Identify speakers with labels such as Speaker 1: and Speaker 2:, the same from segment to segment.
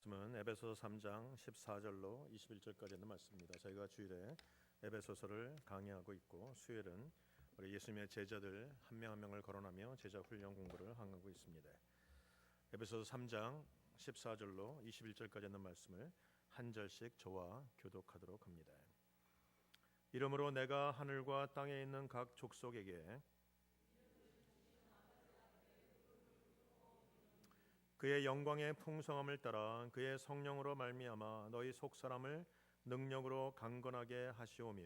Speaker 1: 말씀은 에베소서 3장 14절로 21절까지 있는 말씀입니다. 저희가 주일에 에베소서를 강의하고 있고 수요일은 우리 예수님의 제자들 한 명 한 명을 거론하며 제자 훈련 공부를 하고 있습니다. 에베소서 3장 14절로 21절까지 있는 말씀을 한 절씩 저와 교독하도록 합니다. 이러므로 내가 하늘과 땅에 있는 각 족속에게 그의 영광의 풍성함을 따라 그의 성령으로 말미암아 너희 속사람을 능력으로 강건하게 하시오며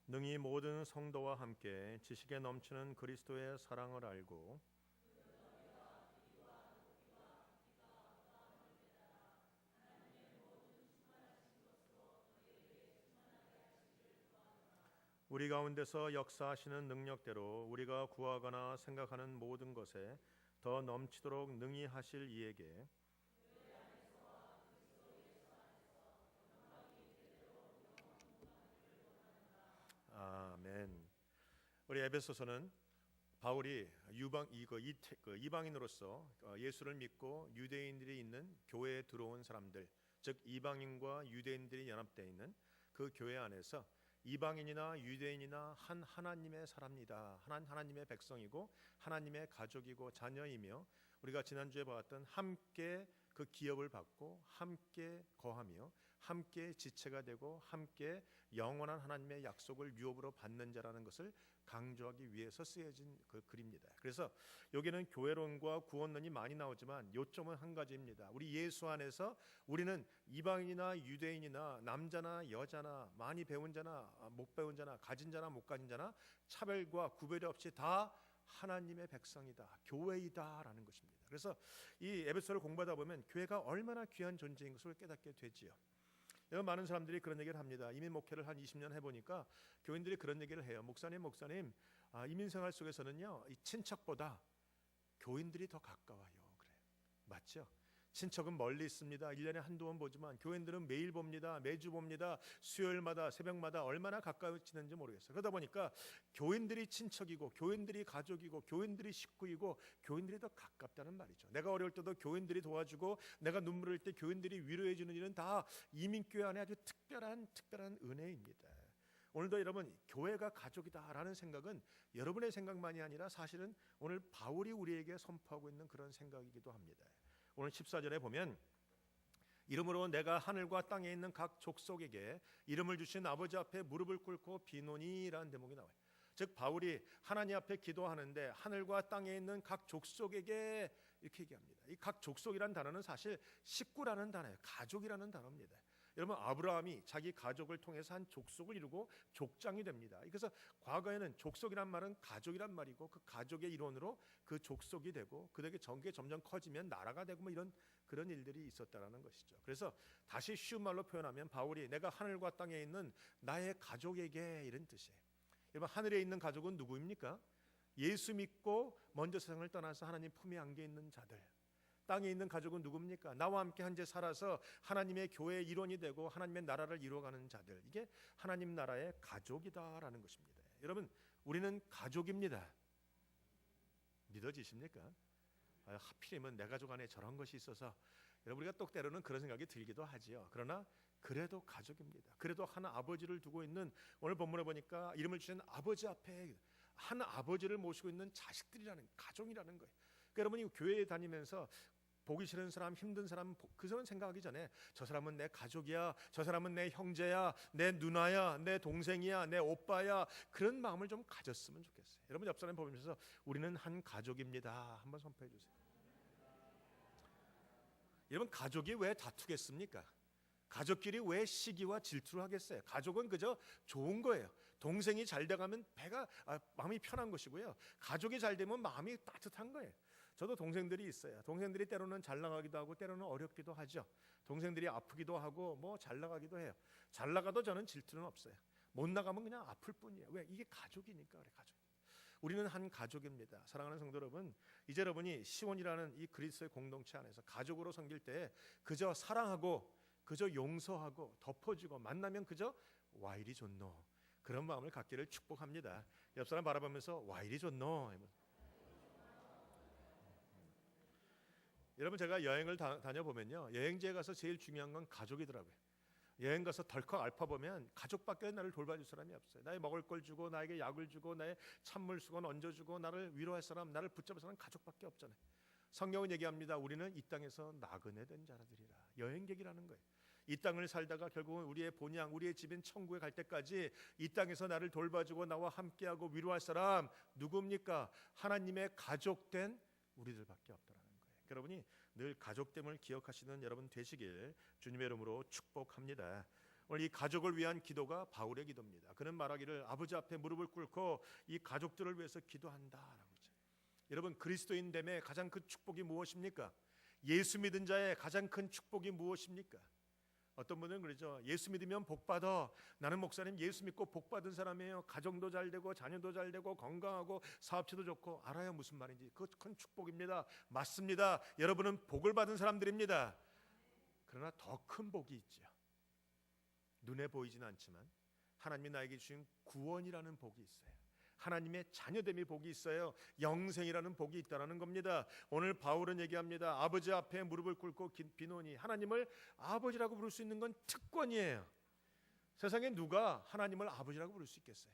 Speaker 1: 능히 모든 성도와 함께 지식에 넘치는 그리스도의 사랑을 알고 우리 가운데서 역사하시는 능력대로 우리가 구하거나 생각하는 모든 것에 더 넘치도록 능히 하실 이에게 아멘. 우리 에베소서는 바울이 이방인으로서 예수를 믿고 유대인들이 있는 교회에 들어온 사람들, 즉 이방인과 유대인들이 연합되어 있는 그 교회 안에서 이방인이나 유대인이나 한 하나님의 사람이다. 하나님의 백성이고 하나님의 가족이고 자녀이며 우리가 지난주에 보았던 함께 그 기업을 받고 함께 거하며 함께 지체가 되고 함께 영원한 하나님의 약속을 유업으로 받는 자라는 것을 강조하기 위해서 쓰여진 그 글입니다. 그래서 여기는 교회론과 구원론이 많이 나오지만 요점은 한 가지입니다. 우리 예수 안에서 우리는 이방인이나 유대인이나 남자나 여자나 많이 배운 자나 못 배운 자나 가진 자나 못 가진 자나 차별과 구별이 없이 다 하나님의 백성이다, 교회이다라는 것입니다. 그래서 이 에베소서를 공부하다 보면 교회가 얼마나 귀한 존재인 것을 깨닫게 되지요. 많은 사람들이 그런 얘기를 합니다. 이민 목회를 한 20년 해보니까 교인들이 그런 얘기를 해요. 목사님, 이민 생활 속에서는요, 이 친척보다 교인들이 더 가까워요. 그래, 맞죠? 친척은 멀리 있습니다. 1년에 한두 번 보지만 교인들은 매일 봅니다. 매주 봅니다. 수요일마다 새벽마다 얼마나 가까워지는지 모르겠어요. 그러다 보니까 교인들이 친척이고 교인들이 가족이고 교인들이 식구이고 교인들이 더 가깝다는 말이죠. 내가 어려울 때도 교인들이 도와주고 내가 눈물 흘릴 때 교인들이 위로해 주는 일은 다 이민교회 안에 아주 특별한 은혜입니다. 오늘도 여러분 교회가 가족이다라는 생각은 여러분의 생각만이 아니라 사실은 오늘 바울이 우리에게 선포하고 있는 그런 생각이기도 합니다. 오늘 14절에 보면 이러므로 내가 하늘과 땅에 있는 각 족속에게 이름을 주신 아버지 앞에 무릎을 꿇고 비노니라는 대목이 나와요. 즉 바울이 하나님 앞에 기도하는데 하늘과 땅에 있는 각 족속에게 이렇게 얘기합니다. 이 각 족속이라는 단어는 사실 식구라는 단어예요. 가족이라는 단어입니다. 여러분 아브라함이 자기 가족을 통해서 한 족속을 이루고 족장이 됩니다. 그래서 과거에는 족속이란 말은 가족이란 말이고 그 가족의 일원으로 그 족속이 되고 그에게 전개 점점 커지면 나라가 되고 뭐 이런 그런 일들이 있었다라는 것이죠. 그래서 다시 쉬운 말로 표현하면 바울이 내가 하늘과 땅에 있는 나의 가족에게 이런 뜻이에요. 여러분 하늘에 있는 가족은 누구입니까? 예수 믿고 먼저 세상을 떠나서 하나님 품에 안겨 있는 자들. 땅에 있는 가족은 누굽니까? 나와 함께 현재 살아서 하나님의 교회의 일원이 되고 하나님의 나라를 이루어가는 자들. 이게 하나님 나라의 가족이다라는 것입니다. 여러분 우리는 가족입니다. 믿어지십니까? 하필이면 내 가족 안에 저런 것이 있어서 여러분 우리가 똑 때로는 그런 생각이 들기도 하지요. 그러나 그래도 가족입니다. 그래도 한 아버지를 두고 있는 오늘 본문에 보니까 이름을 주신 아버지 앞에 한 아버지를 모시고 있는 자식들이라는 가족이라는 거예요. 그러니까 여러분이 교회에 다니면서 보기 싫은 사람, 힘든 사람 그 사람 생각하기 전에 저 사람은 내 가족이야, 저 사람은 내 형제야, 내 누나야, 내 동생이야, 내 오빠야 그런 마음을 좀 가졌으면 좋겠어요. 여러분 옆 사람 보면서 우리는 한 가족입니다. 한번 선포해 주세요. 여러분 가족이 왜 다투겠습니까? 가족끼리 왜 시기와 질투를 하겠어요? 가족은 그저 좋은 거예요. 동생이 잘 돼가면 마음이 편한 것이고요. 가족이 잘 되면 마음이 따뜻한 거예요. 저도 동생들이 있어요. 동생들이 때로는 잘 나가기도 하고 때로는 어렵기도 하죠. 동생들이 아프기도 하고 뭐 잘 나가기도 해요. 잘 나가도 저는 질투는 없어요. 못 나가면 그냥 아플 뿐이에요. 왜? 이게 가족이니까 그래. 가족. 우리는 한 가족입니다. 사랑하는 성도 여러분, 이제 여러분이 시온이라는 이 그리스도의 공동체 안에서 가족으로 섬길 때 그저 사랑하고 그저 용서하고 덮어주고 만나면 그저 와이리 존노 그런 마음을 갖기를 축복합니다. 옆 사람 바라보면서 와 이리 좋노. 여러분 제가 여행을 다녀보면요, 여행지에 가서 제일 중요한 건 가족이더라고요. 여행 가서 덜컥 앓아보면 가족밖에 나를 돌봐줄 사람이 없어요. 나의 먹을 걸 주고 나에게 약을 주고 나의 찬물 수건 얹어주고 나를 위로할 사람, 나를 붙잡을 사람 가족밖에 없잖아요. 성경은 얘기합니다. 우리는 이 땅에서 나그네 된 자들이라. 여행객이라는 거예요. 이 땅을 살다가 결국은 우리의 본향, 우리의 집인 천국에 갈 때까지 이 땅에서 나를 돌봐주고 나와 함께하고 위로할 사람 누굽니까? 하나님의 가족된 우리들밖에 없더라는 거예요. 여러분이 늘 가족됨을 기억하시는 여러분 되시길 주님의 이름으로 축복합니다. 오늘 이 가족을 위한 기도가 바울의 기도입니다. 그는 말하기를 아버지 앞에 무릎을 꿇고 이 가족들을 위해서 기도한다라고 했죠. 여러분 그리스도인됨의 가장 큰 축복이 무엇입니까? 예수 믿은 자의 가장 큰 축복이 무엇입니까? 어떤 분은 그러죠. 예수 믿으면 복 받아. 나는 목사님 예수 믿고 복 받은 사람이에요. 가정도 잘 되고 자녀도 잘 되고 건강하고 사업체도 좋고. 알아요 무슨 말인지. 그것 큰 축복입니다. 맞습니다. 여러분은 복을 받은 사람들입니다. 그러나 더 큰 복이 있죠. 눈에 보이진 않지만 하나님이 나에게 주신 구원이라는 복이 있어요. 하나님의 자녀됨이 복이 있어요. 영생이라는 복이 있다라는 겁니다. 오늘 바울은 얘기합니다. 아버지 앞에 무릎을 꿇고 비노니. 하나님을 아버지라고 부를 수 있는 건 특권이에요. 세상에 누가 하나님을 아버지라고 부를 수 있겠어요?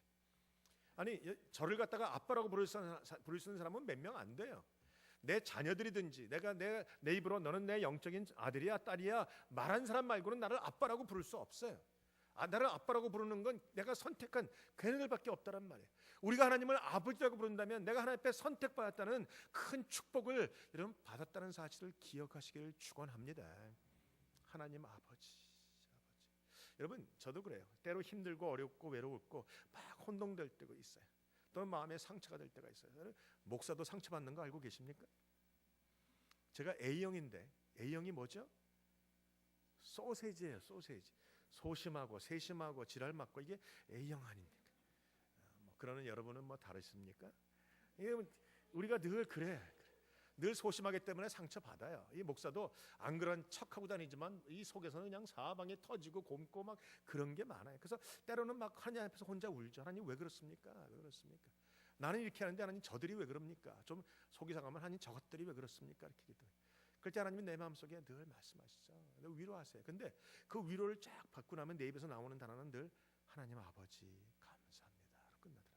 Speaker 1: 아니 저를 갖다가 아빠라고 부를 수 있는 사람은 몇 명 안 돼요. 내 자녀들이든지 내가 내 입으로 너는 내 영적인 아들이야 딸이야 말한 사람 말고는 나를 아빠라고 부를 수 없어요. 나를 아빠라고 부르는 건 내가 선택한 걔네들밖에 없다란 말이에요. 우리가 하나님을 아버지라고 부른다면 내가 하나님 앞에 선택받았다는 큰 축복을 여러분 받았다는 사실을 기억하시기를 축원합니다. 하나님 아버지. 여러분 저도 그래요. 때로 힘들고 어렵고 외로웠고 막 혼동될 때가 있어요. 또는 마음에 상처가 될 때가 있어요. 목사도 상처받는 거 알고 계십니까? 제가 A형인데 A형이 뭐죠? 소세지예요. 소세지. 소심하고 세심하고 지랄 맞고 이게 A형 아닙니까? 그러는 여러분은 뭐 다르십니까? 우리가 늘 그래. 늘 소심하기 때문에 상처 받아요. 이 목사도 안 그런 척하고 다니지만 이 속에서는 그냥 사방에 터지고 곪고 막 그런 게 많아요. 그래서 때로는 막 하나님 앞에서 혼자 울죠. 하나님 왜 그렇습니까? 왜 그렇습니까? 나는 이렇게 하는데 하나님 저들이 왜 그럽니까? 좀 속이 상하면 하나님 저것들이 왜 그렇습니까? 이렇게 기도해요. 그럴 때 하나님은 내 마음속에 늘 말씀하시죠. 위로하세요. 근데 그 위로를 쫙 받고 나면 내 입에서 나오는 단어는 늘 하나님 아버지 감사합니다로 끝나더라고요.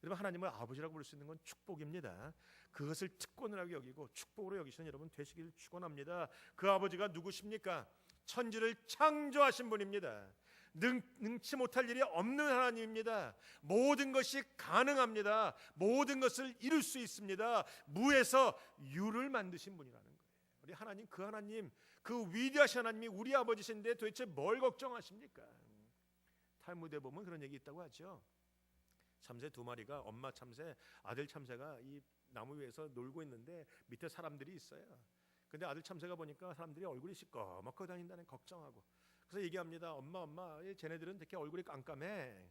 Speaker 1: 여러분 하나님을 아버지라고 부를 수 있는 건 축복입니다. 그것을 특권이라고 여기고 축복으로 여기시는 여러분 되시길 축원합니다. 그 아버지가 누구십니까? 천지를 창조하신 분입니다. 능치 못할 일이 없는 하나님입니다. 모든 것이 가능합니다. 모든 것을 이룰 수 있습니다. 무에서 유를 만드신 분이라는 거예요. 우리 하나님 그 하나님 그 위대하신 하나님이 우리 아버지신데 도대체 뭘 걱정하십니까? 탈무드에 보면 그런 얘기 있다고 하죠. 참새 두 마리가 엄마 참새 아들 참새가 이 나무 위에서 놀고 있는데 밑에 사람들이 있어요. 근데 아들 참새가 보니까 사람들이 얼굴이 시꺼멓게 다닌다는 걱정하고 그래서 얘기합니다. 엄마 쟤네들은 되게 얼굴이 깜깜해.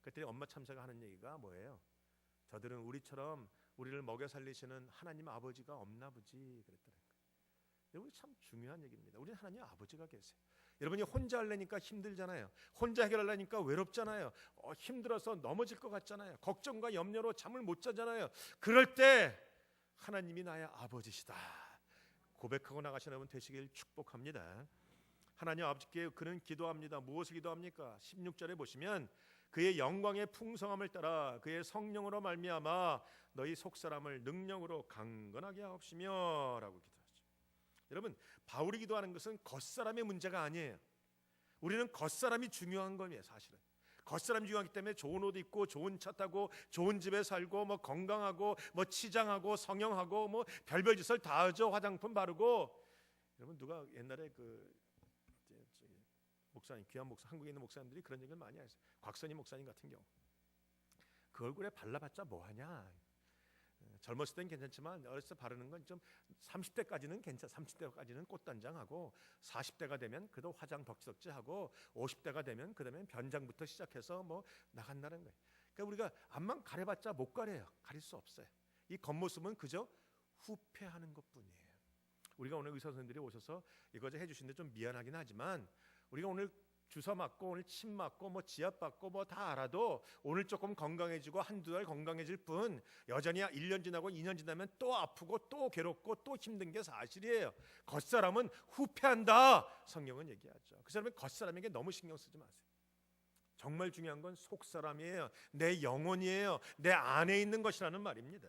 Speaker 1: 그랬더니 엄마 참새가 하는 얘기가 뭐예요? 저들은 우리처럼 우리를 먹여 살리시는 하나님 아버지가 없나 보지 그랬더라고요. 여러분 참 중요한 얘기입니다. 우리는 하나님 아버지가 계세요. 여러분이 혼자 하려니까 힘들잖아요. 혼자 해결하려니까 외롭잖아요. 힘들어서 넘어질 것 같잖아요. 걱정과 염려로 잠을 못 자잖아요. 그럴 때 하나님이 나의 아버지시다 고백하고 나가시는 여러분 되시길 축복합니다. 하나님 아버지께 그는 기도합니다. 무엇을 기도합니까? 16절에 보시면 그의 영광의 풍성함을 따라 그의 성령으로 말미암아 너희 속사람을 능력으로 강건하게 하옵시며 라고 기도하죠. 여러분 바울이 기도하는 것은 겉사람의 문제가 아니에요. 우리는 겉사람이 중요한 거예요. 사실은 겉사람이 중요하기 때문에 좋은 옷 입고 좋은 차 타고 좋은 집에 살고 뭐 건강하고 뭐 치장하고 성형하고 뭐 별별 짓을 다 하죠. 화장품 바르고. 여러분 누가 옛날에 그 목사님 귀한 목사 한국에 있는 목사님들이 그런 얘기를 많이 하세요. 곽선희 목사님 같은 경우 그 얼굴에 발라봤자 뭐하냐. 젊었을 땐 괜찮지만 어렸을 때 바르는 건 좀 30대까지는 괜찮아. 30대까지는 꽃단장하고 40대가 되면 그래도 화장 덕지덕지하고 50대가 되면 그다음에 변장부터 시작해서 뭐 나간다는 거예요. 그러니까 우리가 앞만 가려봤자 못 가려요. 가릴 수 없어요. 이 겉모습은 그저 후패하는 것뿐이에요. 우리가 오늘 의사 선생님들이 오셔서 이거 해주시는데 좀 미안하긴 하지만 우리가 오늘 주사 맞고 오늘 침 맞고 뭐 지압 받고 뭐 다 알아도 오늘 조금 건강해지고 한두 달 건강해질 뿐 여전히 1년 지나고 2년 지나면 또 아프고 또 괴롭고 또 힘든 게 사실이에요. 겉사람은 후패한다. 성경은 얘기하죠. 그 사람은 겉사람에게 너무 신경 쓰지 마세요. 정말 중요한 건 속사람이에요. 내 영혼이에요. 내 안에 있는 것이라는 말입니다.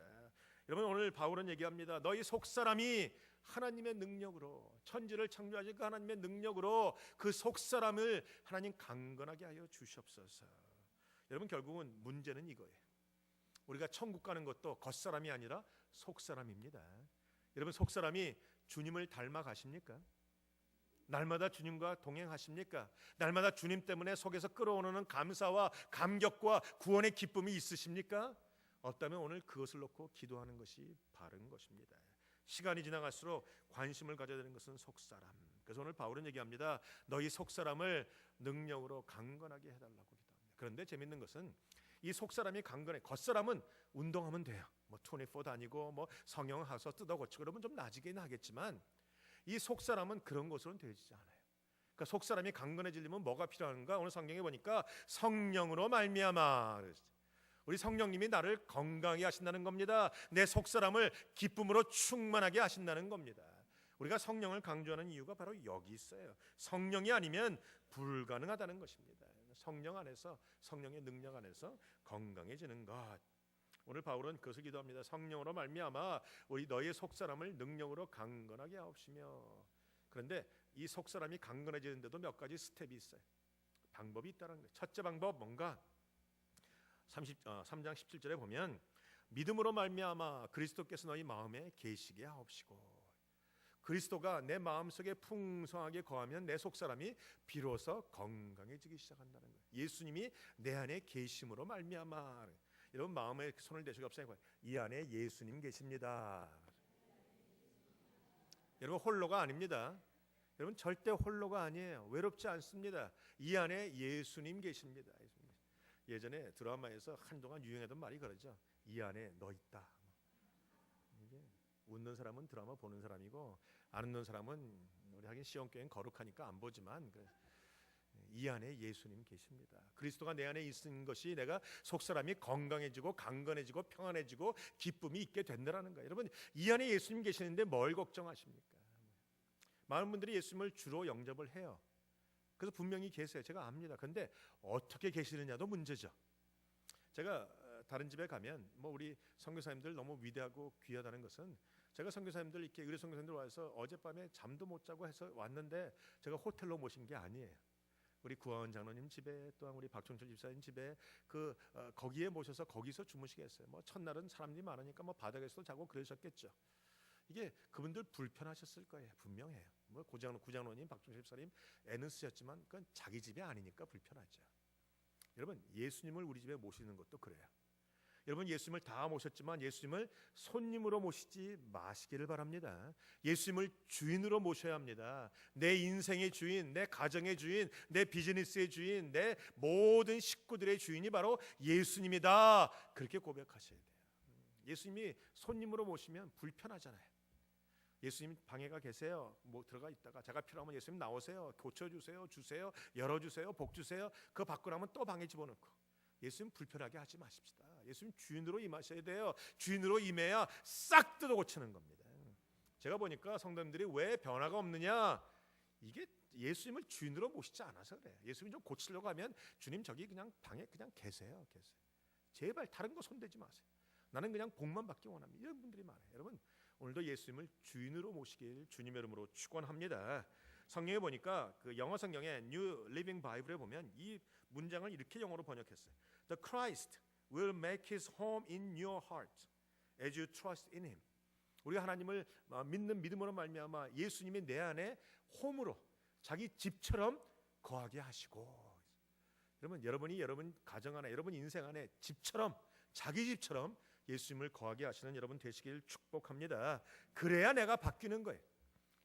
Speaker 1: 여러분, 오늘 바울은 얘기합니다. 너희 속사람이 하나님의 능력으로, 천지를 창조하신 그 하나님의 능력으로 그 속사람을 하나님 강건하게 하여 주시옵소서. 여러분, 결국은 문제는 이거예요. 우리가 천국 가는 것도 겉사람이 아니라 속사람입니다. 여러분, 속사람이 주님을 닮아 가십니까? 날마다 주님과 동행하십니까? 날마다 주님 때문에 속에서 끌어오르는 감사와 감격과 구원의 기쁨이 있으십니까? 없다면 오늘 그것을 놓고 기도하는 것이 바른 것입니다. 시간이 지나갈수록 관심을 가져야 되는 것은 속사람. 그래서 오늘 바울은 얘기합니다. 너희 속사람을 능력으로 강건하게 해달라고 기도합니다. 그런데 재밌는 것은 이 속사람이 강건해. 겉사람은 운동하면 돼요. 뭐 24 다니고 뭐 성형하서 뜯어고치고 그러면 좀 나아지긴 하겠지만 이 속사람은 그런 것으로는 되지 않아요. 그러니까 속사람이 강건해지려면 뭐가 필요한가? 오늘 성경에 보니까 성령으로 말미암아. 우리 성령님이 나를 건강히 하신다는 겁니다. 내 속사람을 기쁨으로 충만하게 하신다는 겁니다. 우리가 성령을 강조하는 이유가 바로 여기 있어요. 성령이 아니면 불가능하다는 것입니다. 성령 안에서, 성령의 능력 안에서 건강해지는 것. 오늘 바울은 그것을 기도합니다. 성령으로 말미암아 우리 너희의 속사람을 능력으로 강건하게 하옵시며. 그런데 이 속사람이 강건해지는데도 몇 가지 스텝이 있어요. 방법이 있다는 거예요. 첫째 방법 뭔가? 3장 17절에 보면 믿음으로 말미암아 그리스도께서 너희 마음에 계시게 하옵시고. 그리스도가 내 마음속에 풍성하게 거하면 내 속사람이 비로소 건강해지기 시작한다는 거예요. 예수님이 내 안에 계심으로 말미암아. 여러분, 마음에 손을 대시고 없어요. 이 안에 예수님 계십니다. 여러분, 홀로가 아닙니다. 여러분, 절대 홀로가 아니에요. 외롭지 않습니다. 이 안에 예수님 계십니다. 예전에 드라마에서 한동안 유행하던 말이 그러죠. 이 안에 너 있다. 이게 웃는 사람은 드라마 보는 사람이고 안 웃는 사람은 우리 하긴 시온교회는 거룩하니까 안 보지만 이 안에 예수님 계십니다. 그리스도가 내 안에 있는 것이 내가 속사람이 건강해지고 강건해지고 평안해지고 기쁨이 있게 된다는 거예요. 여러분, 이 안에 예수님 계시는데 뭘 걱정하십니까? 많은 분들이 예수님을 주로 영접을 해요. 그래서 분명히 계세요. 제가 압니다. 그런데 어떻게 계시느냐도 문제죠. 제가 다른 집에 가면 뭐 우리 선교사님들 너무 위대하고 귀하다는 것은 제가 선교사님들 이렇게 의뢰 선교사님들 와서 어젯밤에 잠도 못 자고 해서 왔는데 제가 호텔로 모신 게 아니에요. 우리 구하원 장로님 집에 또한 우리 박종철 집사님 집에 거기에 모셔서 거기서 주무시게 했어요. 뭐 첫날은 사람들이 많으니까 뭐 바닥에서도 자고 그러셨겠죠. 이게 그분들 불편하셨을 거예요. 분명해요. 뭐 구장로님, 박종철 집사님 애는 쓰셨지만 그건 자기 집이 아니니까 불편하죠. 여러분, 예수님을 우리 집에 모시는 것도 그래요. 여러분, 예수님을 다 모셨지만 예수님을 손님으로 모시지 마시기를 바랍니다. 예수님을 주인으로 모셔야 합니다. 내 인생의 주인, 내 가정의 주인, 내 비즈니스의 주인, 내 모든 식구들의 주인이 바로 예수님이다. 그렇게 고백하셔야 돼요. 예수님이 손님으로 모시면 불편하잖아요. 예수님 방에가 계세요. 뭐 들어가 있다가 제가 필요하면 예수님 나오세요. 고쳐주세요. 주세요. 열어주세요. 복 주세요. 그거 받고 나면 또 방에 집어넣고. 예수님 불편하게 하지 마십시다. 예수님 주인으로 임하셔야 돼요. 주인으로 임해야 싹 뜯어 고치는 겁니다. 제가 보니까 성도님들이 왜 변화가 없느냐? 이게 예수님을 주인으로 모시지 않아서 그래요. 예수님 좀 고치려고 하면 주님 저기 그냥 방에 그냥 계세요. 제발 다른 거 손대지 마세요. 나는 그냥 복만 받기 원합니다. 이런 분들이 많아요. 여러분, 오늘도 예수님을 주인으로 모시길 주님의 이름으로 축원합니다. 성경에 보니까 그 영어 성경에 New Living Bible에 보면 이 문장을 이렇게 영어로 번역했어요. The Christ will make his home in your heart as you trust in him. 우리가 하나님을 믿는 믿음으로 말미암아 예수님이 내 안에 홈으로 자기 집처럼 거하게 하시고. 여러분이 여러분 가정 안에 여러분 인생 안에 집처럼 자기 집처럼 예수님을 거하게 하시는 여러분 되시길 축복합니다. 그래야 내가 바뀌는 거예요.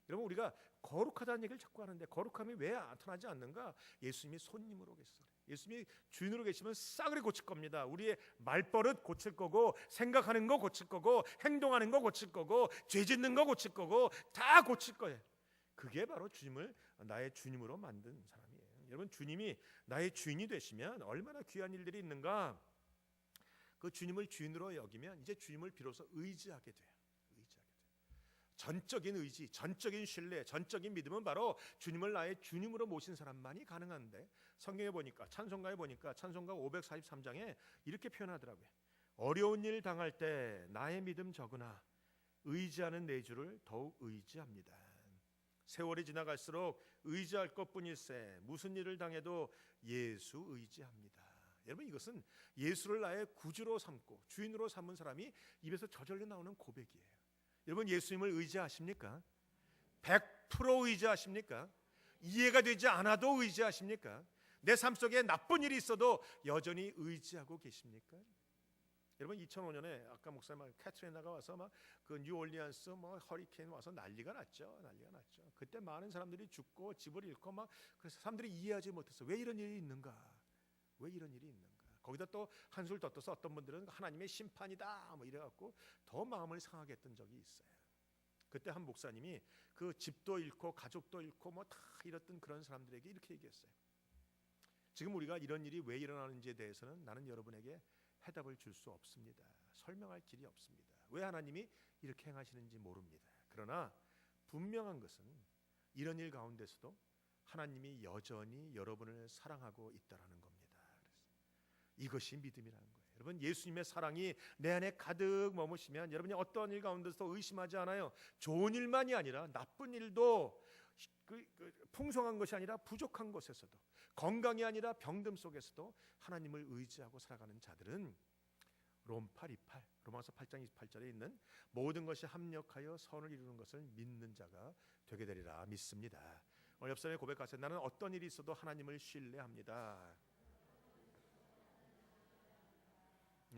Speaker 1: 여러분, 우리가 거룩하다는 얘기를 자꾸 하는데 거룩함이 왜 나타나지 않는가? 예수님이 손님으로 계시잖아요. 예수님이 주인으로 계시면 싸그리 고칠 겁니다. 우리의 말버릇 고칠 거고, 생각하는 거 고칠 거고, 행동하는 거 고칠 거고, 죄 짓는 거 고칠 거고, 다 고칠 거예요. 그게 바로 주님을 나의 주님으로 만든 사람이에요. 여러분, 주님이 나의 주인이 되시면 얼마나 귀한 일들이 있는가. 그 주님을 주인으로 여기면 이제 주님을 비로소 의지하게 돼요. 전적인 의지, 전적인 신뢰, 전적인 믿음은 바로 주님을 나의 주님으로 모신 사람만이 가능한데, 성경에 보니까, 찬송가에 보니까 찬송가 543장에 이렇게 표현하더라고요. 어려운 일 당할 때 나의 믿음 적으나 의지하는 내 주를 더욱 의지합니다. 세월이 지나갈수록 의지할 것뿐일세 무슨 일을 당해도 예수 의지합니다. 여러분, 이것은 예수를 나의 구주로 삼고 주인으로 삼은 사람이 입에서 저절로 나오는 고백이에요. 여러분, 예수님을 의지하십니까? 100% 의지하십니까? 이해가 되지 않아도 의지하십니까? 내 삶 속에 나쁜 일이 있어도 여전히 의지하고 계십니까? 여러분, 2005년에 아까 목사님 캐트리나가 와서 막 그 뉴올리언스 뭐 허리케인 와서 난리가 났죠. 그때 많은 사람들이 죽고 집을 잃고 막, 그래서 사람들이 이해하지 못했어. 왜 이런 일이 있는가? 거기다 또 한술 더 떠서 어떤 분들은 하나님의 심판이다 뭐 이래갖고 더 마음을 상하게 했던 적이 있어요. 그때 한 목사님이 그 집도 잃고 가족도 잃고 뭐 다 잃었던 그런 사람들에게 이렇게 얘기했어요. 지금 우리가 이런 일이 왜 일어나는지에 대해서는 나는 여러분에게 해답을 줄 수 없습니다. 설명할 길이 없습니다. 왜 하나님이 이렇게 행하시는지 모릅니다. 그러나 분명한 것은 이런 일 가운데서도 하나님이 여전히 여러분을 사랑하고 있다라는 겁니다. 이것이 믿음이라는 거예요. 여러분, 예수님의 사랑이 내 안에 가득 머무시면 여러분이 어떤 일 가운데서도 의심하지 않아요. 좋은 일만이 아니라 나쁜 일도, 풍성한 것이 아니라 부족한 것에서도, 건강이 아니라 병듦 속에서도 하나님을 의지하고 살아가는 자들은 로마서 8장 28절에 있는 모든 것이 합력하여 선을 이루는 것을 믿는 자가 되게 되리라 믿습니다. 오늘 옆 사람의 고백하세요. 나는 어떤 일이 있어도 하나님을 신뢰합니다.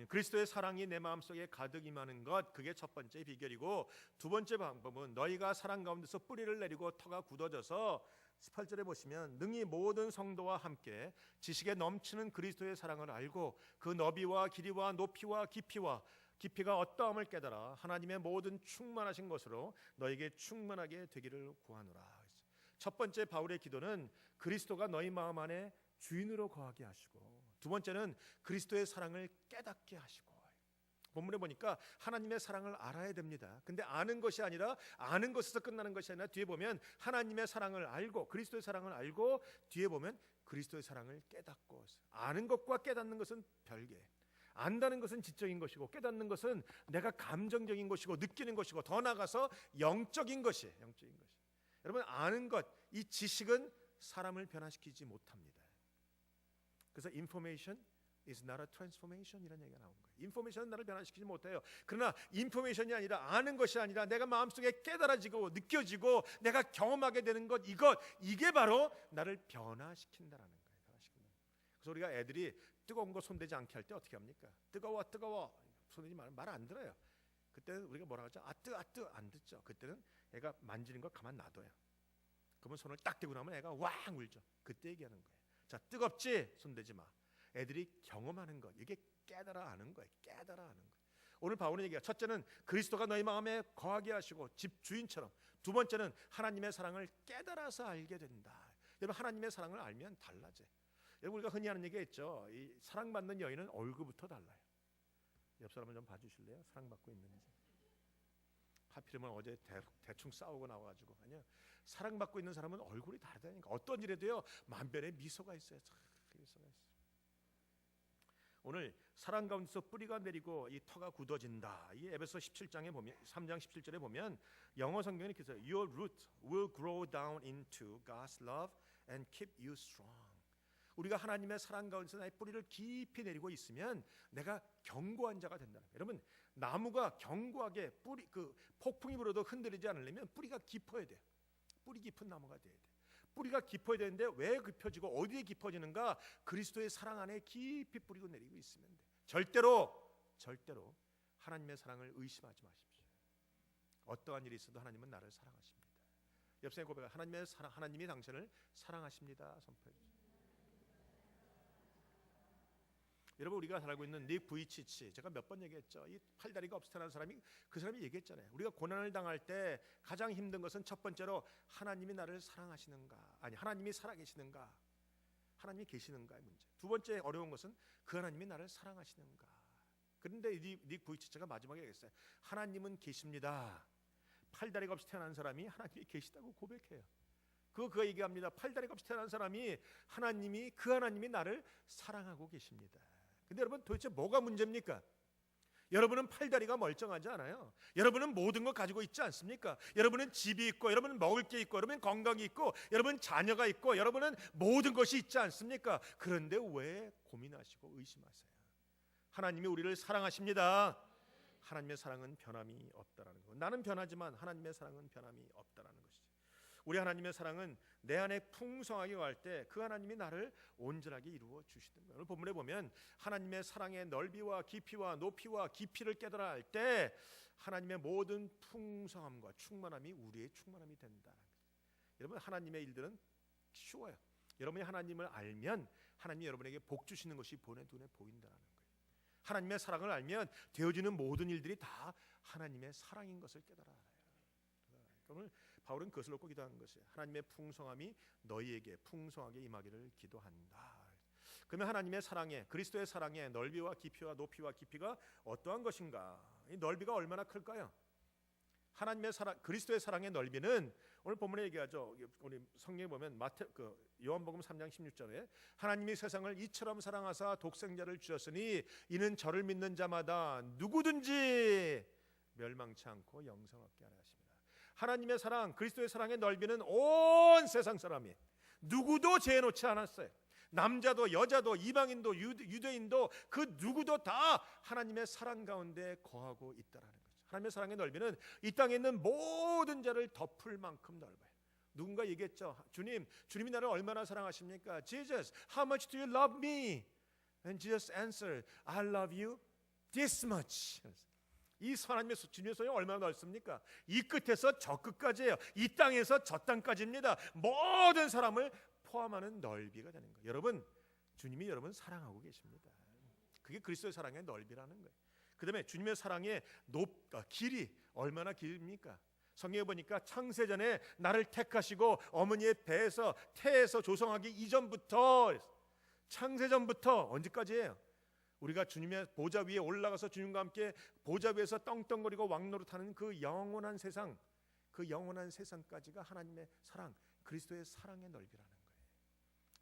Speaker 1: 그리스도의 사랑이 내 마음속에 가득 임하는 것, 그게 첫 번째 비결이고, 두 번째 방법은 너희가 사랑 가운데서 뿌리를 내리고 터가 굳어져서 18절에 보시면 능히 모든 성도와 함께 지식에 넘치는 그리스도의 사랑을 알고 그 너비와 길이와 높이와 깊이가 어떠함을 깨달아 하나님의 모든 충만하신 것으로 너에게 충만하게 되기를 구하노라. 첫 번째 바울의 기도는 그리스도가 너희 마음 안에 주인으로 거하게 하시고, 두 번째는 그리스도의 사랑을 깨닫게 하시고. 본문에 보니까 하나님의 사랑을 알아야 됩니다. 근데 아는 것이 아니라, 아는 것에서 끝나는 것이 아니라 뒤에 보면 하나님의 사랑을 알고, 그리스도의 사랑을 알고, 뒤에 보면 그리스도의 사랑을 깨닫고. 아는 것과 깨닫는 것은 별개. 안다는 것은 지적인 것이고, 깨닫는 것은 내가 감정적인 것이고 느끼는 것이고, 더 나아가서 영적인 것이에요. 여러분, 아는 것, 이 지식은 사람을 변화시키지 못합니다. 그래서 information is not a transformation 이런 얘기가 나온 거예요. 인포메이션은 나를 변화시키지 못해요. 그러나 인포메이션이 아니라, 아는 것이 아니라 내가 마음속에 깨달아지고 느껴지고 내가 경험하게 되는 것, 이게 바로 나를 변화시킨다라는 거예요. 그래서 우리가 애들이 뜨거운 거 손대지 않게 할 때 어떻게 합니까? 뜨거워 손대지 말 안 들어요. 그때는 우리가 뭐라고 하죠? 뜨 안 듣죠. 그때는 애가 만지는 거 가만 놔둬요. 그러면 손을 딱 대고 나면 애가 왕 울죠. 그때 얘기하는 거예요. 자, 뜨겁지? 손대지 마. 애들이 경험하는 것, 이게 깨달아 아는 거예요. 오늘 바울은 얘기해요. 첫째는 그리스도가 너희 마음에 거하게 하시고 집 주인처럼, 두 번째는 하나님의 사랑을 깨달아서 알게 된다. 여러분, 하나님의 사랑을 알면 달라져요. 여러분, 우리가 흔히 하는 얘기가 있죠. 이 사랑받는 여인은 얼굴부터 달라요. 옆 사람을 좀 봐주실래요? 사랑받고 있는지. 하필이면 어제 대충 싸우고 나와가지고. 아니요, 사랑받고 있는 사람은 얼굴이 다르다니까. 어떤 일에도요 만변의 미소가 있어요. 미소가 있어요. 오늘 사랑 가운데서 뿌리가 내리고 이 터가 굳어진다. 이 에베소 17장에 보면, 3장 17절에 보면 영어 성경에 이렇게 써요. Your root will grow down into God's love and keep you strong. 우리가 하나님의 사랑 가운데서 나의 뿌리를 깊이 내리고 있으면 내가 견고한 자가 된다. 여러분, 나무가 견고하게 폭풍이 불어도 흔들리지 않으려면 뿌리가 깊어야 돼요. 뿌리 깊은 나무가 돼야 돼. 뿌리가 깊어야 되는데 왜 깊어지고 어디에 깊어지는가? 그리스도의 사랑 안에 깊이 뿌리고 내리고 있으면 돼. 절대로 하나님의 사랑을 의심하지 마십시오. 어떠한 일이 있어도 하나님은 나를 사랑하십니다. 옆사람의 고백을 하나님이 당신을 사랑하십니다. 선포해 주세요. 여러분, 우리가 잘 알고 있는 닉 부이치치, 제가 몇 번 얘기했죠. 이 팔다리가 없이 태어난 사람이, 그 사람이 얘기했잖아요. 우리가 고난을 당할 때 가장 힘든 것은 첫 번째로 하나님이 나를 사랑하시는가, 아니 하나님이 살아계시는가, 하나님이 계시는가의 문제. 두 번째 어려운 것은 그 하나님이 나를 사랑하시는가. 그런데 닉 부이치처가 마지막에 얘기했어요. 하나님은 계십니다. 팔다리가 없이 태어난 사람이 하나님이 계시다고 고백해요. 그가 얘기합니다. 팔다리가 없이 태어난 사람이 그 하나님이 나를 사랑하고 계십니다. 근데 여러분 도대체 뭐가 문제입니까? 여러분은 팔다리가 멀쩡하지 않아요. 여러분은 모든 걸 가지고 있지 않습니까? 여러분은 집이 있고, 여러분은 먹을 게 있고, 여러분은 건강이 있고, 여러분 자녀가 있고, 여러분은 모든 것이 있지 않습니까? 그런데 왜 고민하시고 의심하세요? 하나님이 우리를 사랑하십니다. 하나님의 사랑은 변함이 없다라는 거. 나는 변하지만 하나님의 사랑은 변함이 없다라는 것이죠. 우리 하나님의 사랑은 내 안에 풍성하게 갈 때 그 하나님이 나를 온전하게 이루어 주시는 거예요. 오늘 본문에 보면 하나님의 사랑의 넓이와 깊이와 높이와 깊이를 깨달아 할 때 하나님의 모든 풍성함과 충만함이 우리의 충만함이 된다. 여러분 하나님의 일들은 쉬워요. 여러분이 하나님을 알면 하나님이 여러분에게 복 주시는 것이 눈에 보인다는 거예요. 하나님의 사랑을 알면 되어지는 모든 일들이 다 하나님의 사랑인 것을 깨달아야 해요. 오늘 바울은 그것을 놓고 기도하는 것이에요. 하나님의 풍성함이 너희에게 풍성하게 임하기를 기도한다. 그러면 하나님의 사랑에, 그리스도의 사랑의 넓이와 깊이와 높이와 깊이가 어떠한 것인가? 이 넓이가 얼마나 클까요? 하나님의 사랑, 그리스도의 사랑의 넓이는 오늘 본문에 얘기하죠. 우리 성경에 보면 요한복음 3장 16절에 하나님이 세상을 이처럼 사랑하사 독생자를 주셨으니 이는 저를 믿는 자마다 누구든지 멸망치 않고 영생 얻게 하라 하십니다. 하나님의 사랑, 그리스도의 사랑의 넓이는 온 세상 사람이 누구도 재놓지 않았어요. 남자도 여자도 이방인도 유대인도 그 누구도 다 하나님의 사랑 가운데 거하고 있다라는 거죠. 하나님의 사랑의 넓이는 이 땅에 있는 모든 자를 덮을 만큼 넓어요. 누군가 얘기했죠. 주님이 나를 얼마나 사랑하십니까? Jesus, how much do you love me? And Jesus answered, I love you this much. 이 하나님의 주님의 손이 얼마나 넓습니까? 이 끝에서 저 끝까지예요. 이 땅에서 저 땅까지입니다. 모든 사람을 포함하는 넓이가 되는 거예요. 여러분, 주님이 여러분 사랑하고 계십니다. 그게 그리스도의 사랑의 넓이라는 거예요. 그 다음에 주님의 사랑의 길이 얼마나 길입니까? 성경에 보니까 창세전에 나를 택하시고 어머니의 배에서 태에서 조성하기 이전부터, 창세전부터 언제까지예요? 우리가 주님의 보좌 위에 올라가서 주님과 함께 보좌 위에서 떵떵거리고 왕노릇하는 그 영원한 세상, 그 영원한 세상까지가 하나님의 사랑, 그리스도의 사랑의 넓이라는 거예요.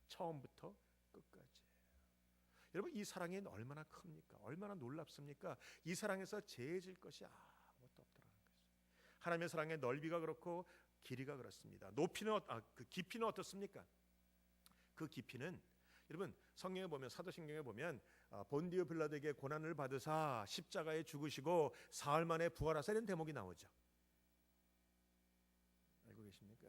Speaker 1: 처음부터 끝까지. 여러분 이 사랑이 얼마나 큽니까? 얼마나 놀랍습니까? 이 사랑에서 재질 것이 아무것도 없더라는 거죠. 하나님의 사랑의 넓이가 그렇고 길이가 그렇습니다. 그 깊이는 어떻습니까? 그 깊이는 여러분 성경에 보면 사도신경에 보면 본디오 빌라도에게 고난을 받으사 십자가에 죽으시고 사흘 만에 부활하사 이런 대목이 나오죠. 알고 계십니까?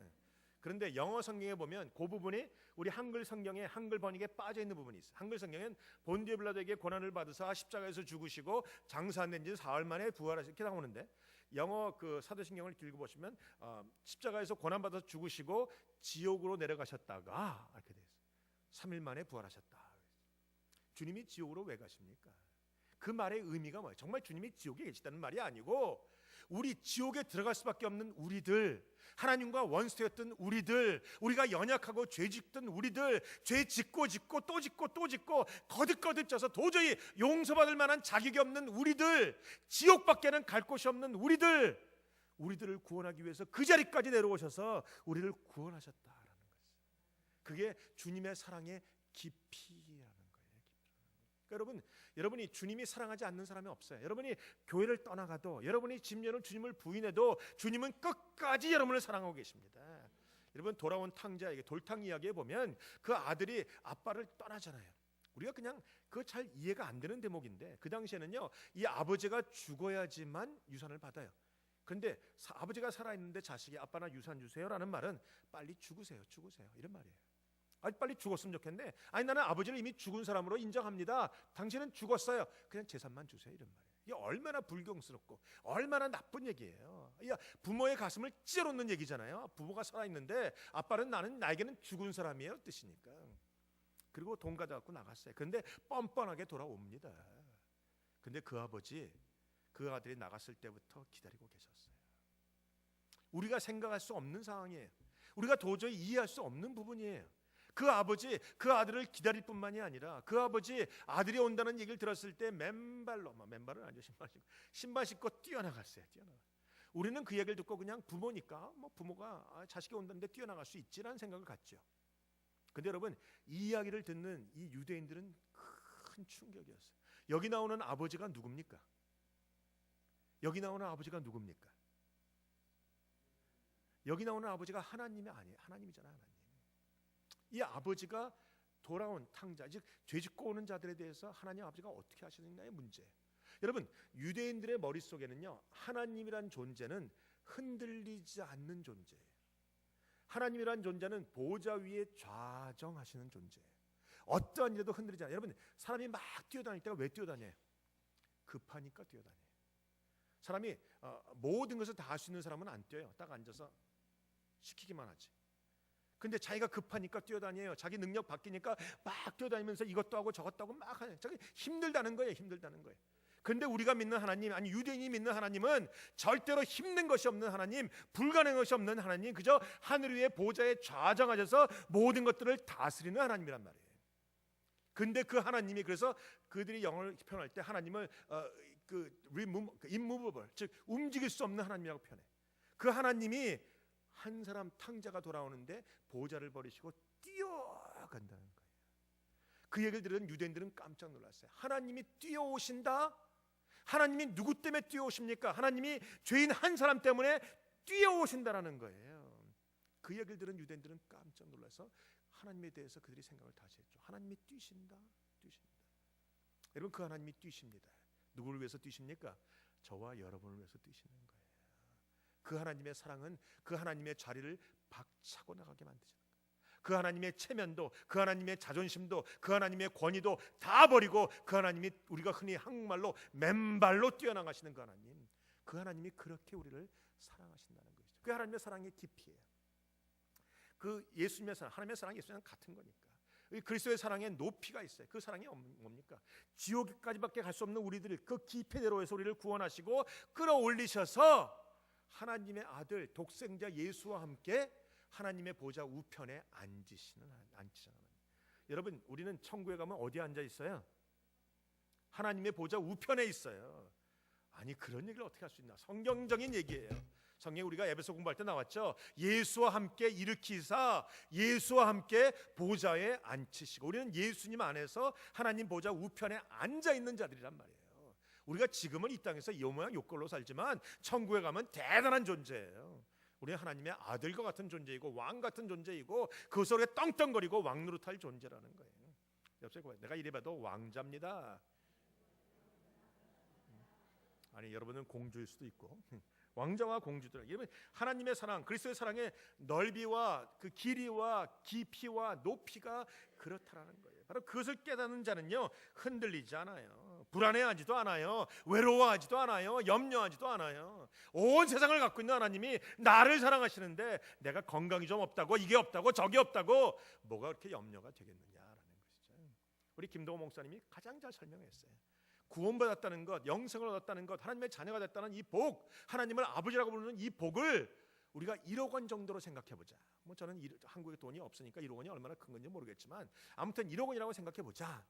Speaker 1: 그런데 영어 성경에 보면 그 부분이 우리 한글 성경에 한글 번역에 빠져 있는 부분이 있어요. 한글 성경엔 본디오 빌라도에게 고난을 받으사 십자가에서 죽으시고 장사된 지 사흘 만에 부활하시 이렇게 나오는데 영어 그 사도신경을 읽고 보시면 십자가에서 고난 받아서 죽으시고 지옥으로 내려가셨다가 이렇게 돼 있어요. 3일 만에 부활하셨다. 주님이 지옥으로 왜 가십니까? 그 말의 의미가 뭐예요? 정말 주님이 지옥에 계시다는 말이 아니고 우리 지옥에 들어갈 수밖에 없는 우리들, 하나님과 원수였던 우리들, 우리가 연약하고 죄 짓던 우리들, 죄 짓고 또 짓고 거듭거듭 져서 도저히 용서받을 만한 자격이 없는 우리들, 지옥밖에는 갈 곳이 없는 우리들을 구원하기 위해서 그 자리까지 내려오셔서 우리를 구원하셨다라는 거죠. 그게 주님의 사랑의 깊이라는 거예요. 그러니까 여러분이 주님이 사랑하지 않는 사람이 없어요. 여러분이 교회를 떠나가도, 여러분이 집년을 주님을 부인해도 주님은 끝까지 여러분을 사랑하고 계십니다. 여러분 돌아온 탕자에게 돌탕 이야기에 보면 그 아들이 아빠를 떠나잖아요. 우리가 그냥 그거 잘 이해가 안 되는 대목인데 그 당시에는요 이 아버지가 죽어야지만 유산을 받아요. 그런데 아버지가 살아있는데 자식이 아빠나 유산 주세요라는 말은 빨리 죽으세요 이런 말이에요. 아니 빨리 죽었으면 좋겠네. 아니 나는 아버지를 이미 죽은 사람으로 인정합니다. 당신은 죽었어요. 그냥 재산만 주세요 이런 말이에요. 이게 얼마나 불경스럽고 얼마나 나쁜 얘기예요. 부모의 가슴을 찢어놓는 얘기잖아요. 부모가 살아있는데 아빠는 나에게는 죽은 사람이에요 뜻이니까. 그리고 돈 가져갖고 나갔어요. 그런데 뻔뻔하게 돌아옵니다. 근데 그 아버지 그 아들이 나갔을 때부터 기다리고 계셨어요. 우리가 생각할 수 없는 상황이에요. 우리가 도저히 이해할 수 없는 부분이에요. 그 아버지 그 아들을 기다릴 뿐만이 아니라 그 아버지 아들이 온다는 얘기를 들었을 때 맨발로, 맨발은 아니죠, 신발 신고 뛰어나갔어요. 우리는 그 얘기를 듣고 그냥 부모니까 부모가 자식이 온다는데 뛰어나갈 수 있지라는 생각을 갖죠. 근데 여러분, 이 이야기를 듣는 이 유대인들은 큰 충격이었어요. 여기 나오는 아버지가 누굽니까? 여기 나오는 아버지가 누굽니까? 여기 나오는 아버지가 하나님이 아니에요. 하나님이잖아요. 하나님. 이 아버지가 돌아온 탕자, 즉 죄짓고 오는 자들에 대해서 하나님 아버지가 어떻게 하시느냐의 문제. 여러분, 유대인들의 머릿속에는요, 하나님이란 존재는 흔들리지 않는 존재예요. 하나님이란 존재는 보좌 위에 좌정하시는 존재예요. 어떠한 일에도 흔들리지 않아요. 여러분, 사람이 막 뛰어다닐 때가 왜 뛰어다녀요? 급하니까 뛰어다녀요. 사람이 모든 것을 다 할 수 있는 사람은 안 뛰어요. 딱 앉아서 시키기만 하지. 근데 자기가 급하니까 뛰어다녀요. 자기 능력 바뀌니까 막 뛰어다니면서 이것도 하고 저것도 하고 막 하는, 저게 힘들다는 거예요. 힘들다는 거예요. 근데 우리가 믿는 하나님, 아니 유대인이 믿는 하나님은 절대로 힘든 것이 없는 하나님, 불가능한 것이 없는 하나님, 그저 하늘 위에 보좌에 좌정하셔서 모든 것들을 다스리는 하나님이란 말이에요. 근데 그 하나님이, 그래서 그들이 영어를 표현할 때 하나님을 immovable, 즉 움직일 수 없는 하나님이라고 표현해. 그 하나님이 한 사람 탕자가 돌아오는데 보좌를 버리시고 뛰어간다는 거예요. 그 얘기를 들은 유대인들은 깜짝 놀랐어요. 하나님이 뛰어오신다? 하나님이 누구 때문에 뛰어오십니까? 하나님이 죄인 한 사람 때문에 뛰어오신다라는 거예요. 그 얘기를 들은 유대인들은 깜짝 놀라서 하나님에 대해서 그들이 생각을 다시 했죠. 하나님이 뛰신다. 여러분, 그 하나님이 뛰십니다. 누구를 위해서 뛰십니까? 저와 여러분을 위해서 뛰시는 거예요. 그 하나님의 사랑은 그 하나님의 자리를 박차고 나가게 만드시는 거예요. 그 하나님의 체면도, 그 하나님의 자존심도, 그 하나님의 권위도 다 버리고 그 하나님이, 우리가 흔히 한국말로 맨발로 뛰어나가시는 그 하나님, 그 하나님이 그렇게 우리를 사랑하신다는 것이죠. 그 하나님의 사랑의 깊이예요. 그 예수님의 사랑, 하나님의 사랑이 예수님은 같은 거니까. 그리스도의 사랑에 높이가 있어요. 그 사랑이 뭡니까? 지옥까지밖에 갈 수 없는 우리들을 그 깊이대로에서 우리를 구원하시고 끌어올리셔서 하나님의 아들 독생자 예수와 함께 하나님의 보좌 우편에 앉히시는 하나님. 여러분, 우리는 천국에 가면 어디에 앉아 있어요? 하나님의 보좌 우편에 있어요. 아니, 그런 얘기를 어떻게 할 수 있나? 성경적인 얘기예요. 성경에 우리가 에베소 공부할 때 나왔죠. 예수와 함께 일으키사 예수와 함께 보좌에 앉히시고, 우리는 예수님 안에서 하나님 보좌 우편에 앉아 있는 자들이란 말이에요. 우리가 지금은 이 땅에서 요 모양 요 꼴로 살지만 천국에 가면 대단한 존재예요. 우리는 하나님의 아들과 같은 존재이고 왕 같은 존재이고 그 속에 떵떵거리고 왕노릇할 존재라는 거예요. 옆에 내가 이래봐도 왕자입니다. 아니, 여러분은 공주일 수도 있고 왕자와 공주들. 여러분, 하나님의 사랑, 그리스도의 사랑의 넓이와 그 길이와 깊이와 높이가 그렇다라는 거예요. 바로 그것을 깨닫는 자는요, 흔들리지 않아요. 불안해하지도 않아요. 외로워하지도 않아요. 염려하지도 않아요. 온 세상을 갖고 있는 하나님이 나를 사랑하시는데 내가 건강이 좀 없다고, 이게 없다고, 저게 없다고 뭐가 그렇게 염려가 되겠느냐라는 것이죠. 우리 김동호 목사님이 가장 잘 설명했어요. 구원받았다는 것, 영생을 얻었다는 것, 하나님의 자녀가 됐다는 이 복, 하나님을 아버지라고 부르는 이 복을 우리가 1억 원 정도로 생각해보자. 뭐 저는 한국에 돈이 없으니까 1억 원이 얼마나 큰 건지 모르겠지만 아무튼 1억 원이라고 생각해보자.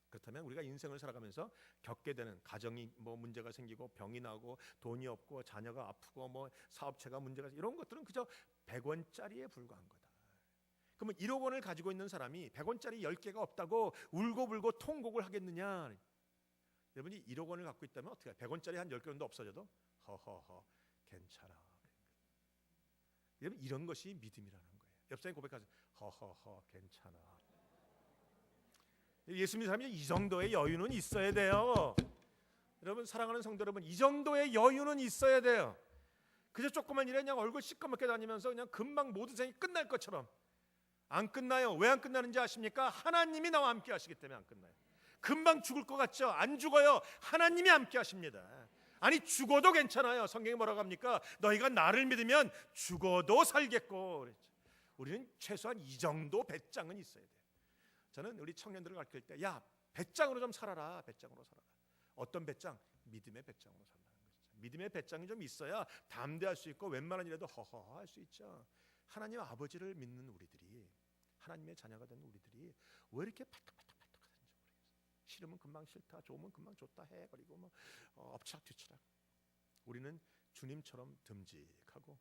Speaker 1: 그렇다면 우리가 인생을 살아가면서 겪게 되는 가정이 뭐 문제가 생기고 병이 나고 돈이 없고 자녀가 아프고 뭐 사업체가 문제가, 이런 것들은 그저 100원짜리에 불과한 거다. 그러면 1억 원을 가지고 있는 사람이 100원짜리 10개가 없다고 울고불고 통곡을 하겠느냐? 여러분이 1억 원을 갖고 있다면 어떻게 해요? 100원짜리 한 10개 정도 없어져도 허허허 괜찮아. 여러분, 이런 것이 믿음이라는 거예요. 옆 사람이 고백하세요. 허허허 괜찮아. 예수 믿는 사람이 이 정도의 여유는 있어야 돼요. 여러분, 사랑하는 성도 여러분, 이 정도의 여유는 있어야 돼요. 그저 조그만 일에 그냥 얼굴 시꺼멓게 다니면서 그냥 금방 모든 생이 끝날 것처럼. 안 끝나요. 왜 안 끝나는지 아십니까? 하나님이 나와 함께 하시기 때문에 안 끝나요. 금방 죽을 것 같죠? 안 죽어요. 하나님이 함께 하십니다. 아니, 죽어도 괜찮아요. 성경이 뭐라고 합니까? 너희가 나를 믿으면 죽어도 살겠고 그랬죠. 우리는 최소한 이 정도 배짱은 있어야 돼요. 저는 우리 청년들을 가르칠 때, 야, 배짱으로 좀 살아라. 배짱으로 살아라. 어떤 배짱? 믿음의 배짱으로 살라는 것이죠. 믿음의 배짱이 좀 있어야 담대할 수 있고 웬만한 일에도 허허허 할 수 있죠. 하나님 아버지를 믿는 우리들이 하나님의 자녀가 된 우리들이 왜 이렇게 팔뚝팔뚝팔뚝하는지 모르겠어요. 싫으면 금방 싫다, 좋으면 금방 좋다 해 그리고 뭐 엎치락뒤치락. 우리는 주님처럼 듬직하고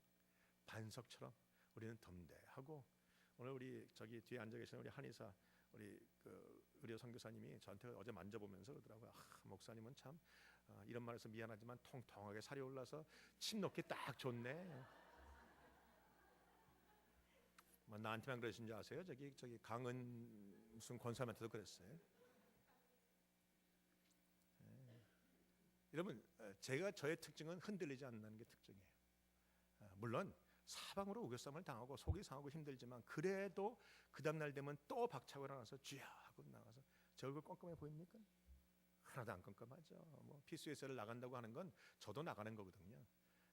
Speaker 1: 반석처럼 우리는 덤대하고, 오늘 우리 저기 뒤에 앉아 계시는 우리 한의사 우리 그 의료 선교사님이 저한테 어제 만져보면서 그러더라고요. 목사님은 참 이런 말해서 미안하지만 통통하게 살이 올라서 침 놓기 딱 좋네. 뭐 나한테만 그러신 줄 아세요? 저기 강은 무슨 권사님한테도 그랬어요. 여러분, 제가 저의 특징은 흔들리지 않는 게 특징이에요. 물론 사방으로 우겨쌈을 당하고 속이 상하고 힘들지만 그래도 그 다음날 되면 또 박차고 일어나서 쥐야 하고 나가서 제 얼굴 껌껌해 보입니까? 하나도 안 껌껌하죠. 뭐 PCS를 나간다고 하는 건 저도 나가는 거거든요.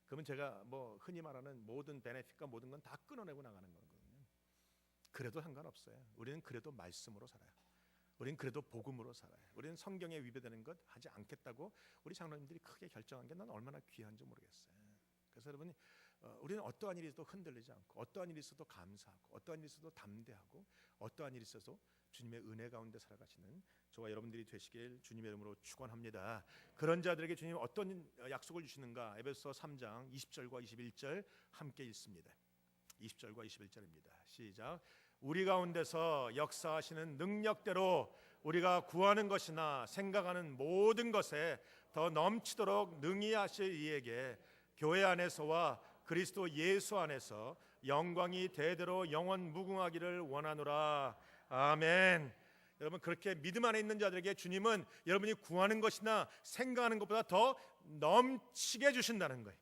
Speaker 1: 그러면 제가 뭐 흔히 말하는 모든 베네핏과 모든 건 다 끊어내고 나가는 거거든요. 그래도 상관없어요. 우리는 그래도 말씀으로 살아요. 우리는 그래도 복음으로 살아요. 우리는 성경에 위배되는 것 하지 않겠다고 우리 장로님들이 크게 결정한 게 난 얼마나 귀한지 모르겠어요. 그래서 여러분이 우리는 어떠한 일이 있어도 흔들리지 않고, 어떠한 일이 있어도 감사하고, 어떠한 일이 있어도 담대하고, 어떠한 일이 있어도 주님의 은혜 가운데 살아가시는 저와 여러분들이 되시길 주님의 이름으로 축원합니다. 그런 자들에게 주님 어떤 약속을 주시는가? 에베소 3장 20절과 21절 함께 읽습니다. 20절과 21절입니다. 시작. 우리 가운데서 역사하시는 능력대로 우리가 구하는 것이나 생각하는 모든 것에 더 넘치도록 능히 하실 이에게 교회 안에서와 그리스도 예수 안에서 영광이 대대로 영원 무궁하기를 원하노라. 아멘. 여러분, 그렇게 믿음 안에 있는 자들에게 주님은 여러분이 구하는 것이나 생각하는 것보다 더 넘치게 주신다는 거예요.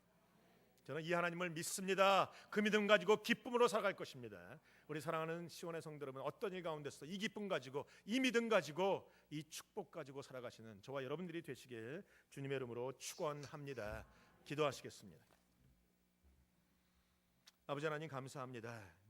Speaker 1: 저는 이 하나님을 믿습니다. 그 믿음 가지고 기쁨으로 살아갈 것입니다. 우리 사랑하는 시온의 성도 여러분, 어떤 일 가운데서 이 기쁨 가지고, 이 믿음 가지고, 이 축복 가지고 살아가시는 저와 여러분들이 되시길 주님의 이름으로 축원합니다. 기도하시겠습니다. 아버지 하나님 감사합니다.